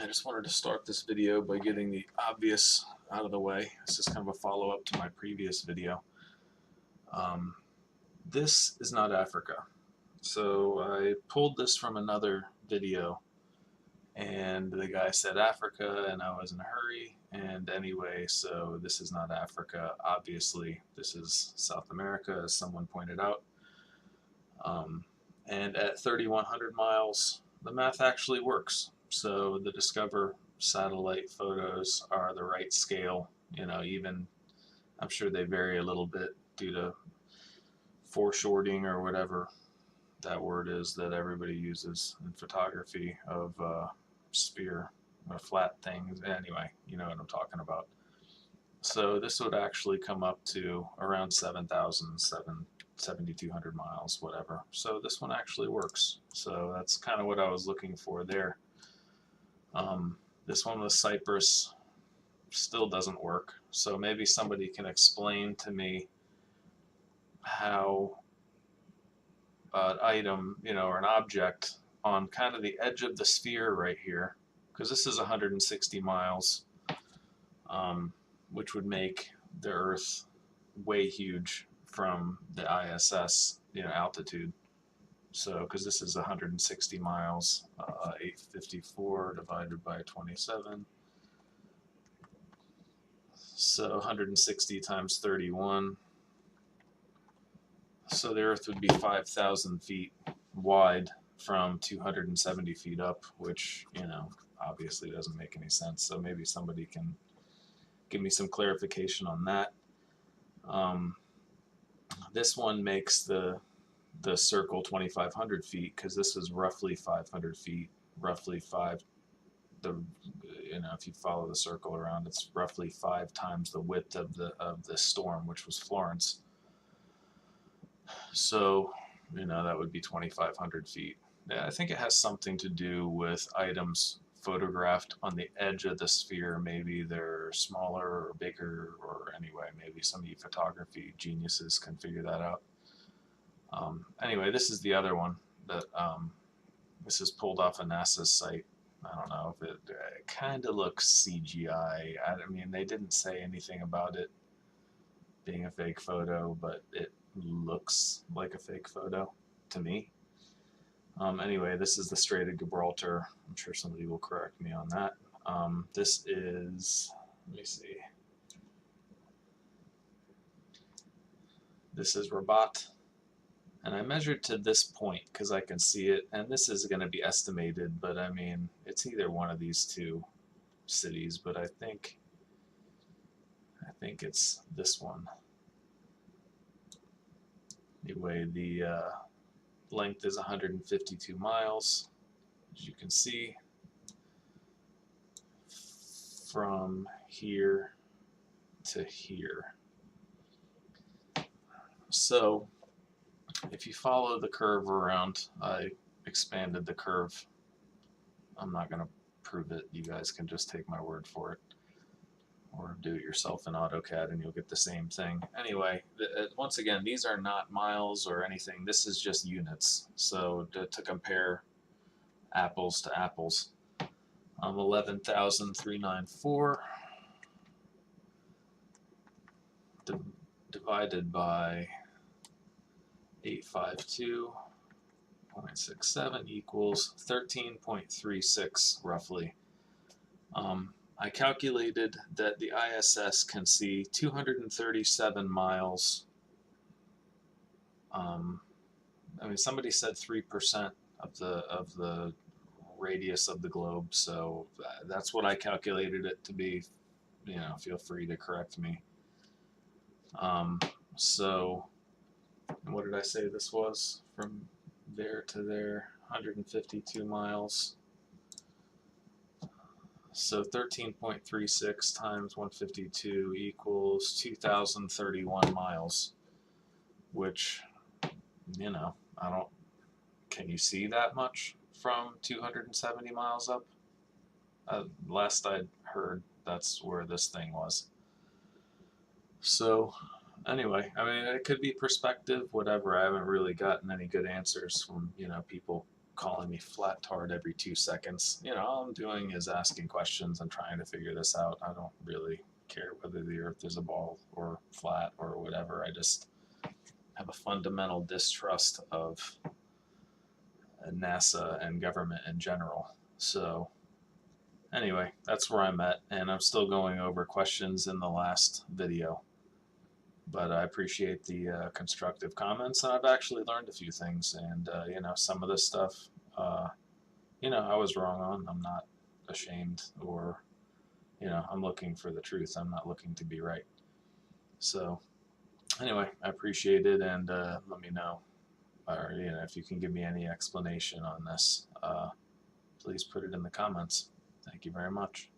I just wanted to start this video by getting the obvious out of the way. This is kind of a follow-up to my previous video. Um, this is not Africa. So I pulled this from another video, and the guy said Africa, and I was in a hurry. And anyway, so this is not Africa. Obviously, this is South America, as someone pointed out. And at 3,100 miles, the math actually works. So the Discover satellite photos are the right scale. Even I'm sure they vary a little bit due to foreshortening or whatever that word is that everybody uses in photography of sphere or flat things. Anyway, you know what I'm talking about. So this would actually come up to around 7,200 miles, whatever. So this one actually works. So that's kind of what I was looking for there. This one with Cyprus still doesn't work. So maybe somebody can explain to me how an item, or an object on kind of the edge of the sphere right here, because this is 160 miles, which would make the Earth way huge from the ISS, altitude. So, because this is 160 miles, 854 divided by 27. So 160 times 31. So the Earth would be 5,000 feet wide from 270 feet up, which, obviously doesn't make any sense. So maybe somebody can give me some clarification on that. This one makes the circle 2,500 feet, because this is roughly 500 feet, roughly if you follow the circle around, it's roughly 5 times the width of the storm, which was Florence. So, that would be 2,500 feet. Yeah, I think it has something to do with items photographed on the edge of the sphere. Maybe they're smaller or bigger, or anyway, maybe some of you photography geniuses can figure that out. Anyway, this is the other one that this is pulled off a NASA site. I don't know if it kind of looks CGI. I mean, they didn't say anything about it being a fake photo, but it looks like a fake photo to me. Anyway, this is the Strait of Gibraltar. I'm sure somebody will correct me on that. This is, let me see. This is Rabat. And I measured to this point because I can see it, and this is going to be estimated, but I mean, it's either one of these two cities, but I think it's this one. Anyway, the length is 152 miles, as you can see, from here to here. So if you follow the curve around, I expanded the curve. I'm not going to prove it. You guys can just take my word for it, or do it yourself in Autocad and you'll get the same thing. Anyway, once again, these are not miles or anything. This is just units. So to compare apples to apples, 11,394 divided by 852.67 equals 13.36 roughly. I calculated that the ISS can see 237 miles. I mean, somebody said 3% of the radius of the globe, so that's what I calculated it to be. Feel free to correct me. So what did I say this was? From there to there, 152 miles. So 13.36 times 152 equals 2,031 miles, which, I don't, can you see that much from 270 miles up? Last I'd heard, that's where this thing was. So anyway, I mean, it could be perspective, whatever. I haven't really gotten any good answers from, people calling me flat tard every 2 seconds. You know, all I'm doing is asking questions and trying to figure this out. I don't really care whether the Earth is a ball or flat or whatever. I just have a fundamental distrust of NASA and government in general. So anyway, that's where I'm at, and I'm still going over questions in the last video. But I appreciate the constructive comments, and I've actually learned a few things. And you know, some of this stuff, you know, I was wrong on. I'm not ashamed, or you know, I'm looking for the truth. I'm not looking to be right. So anyway, I appreciate it, and let me know, or you know, if you can give me any explanation on this, please put it in the comments. Thank you very much.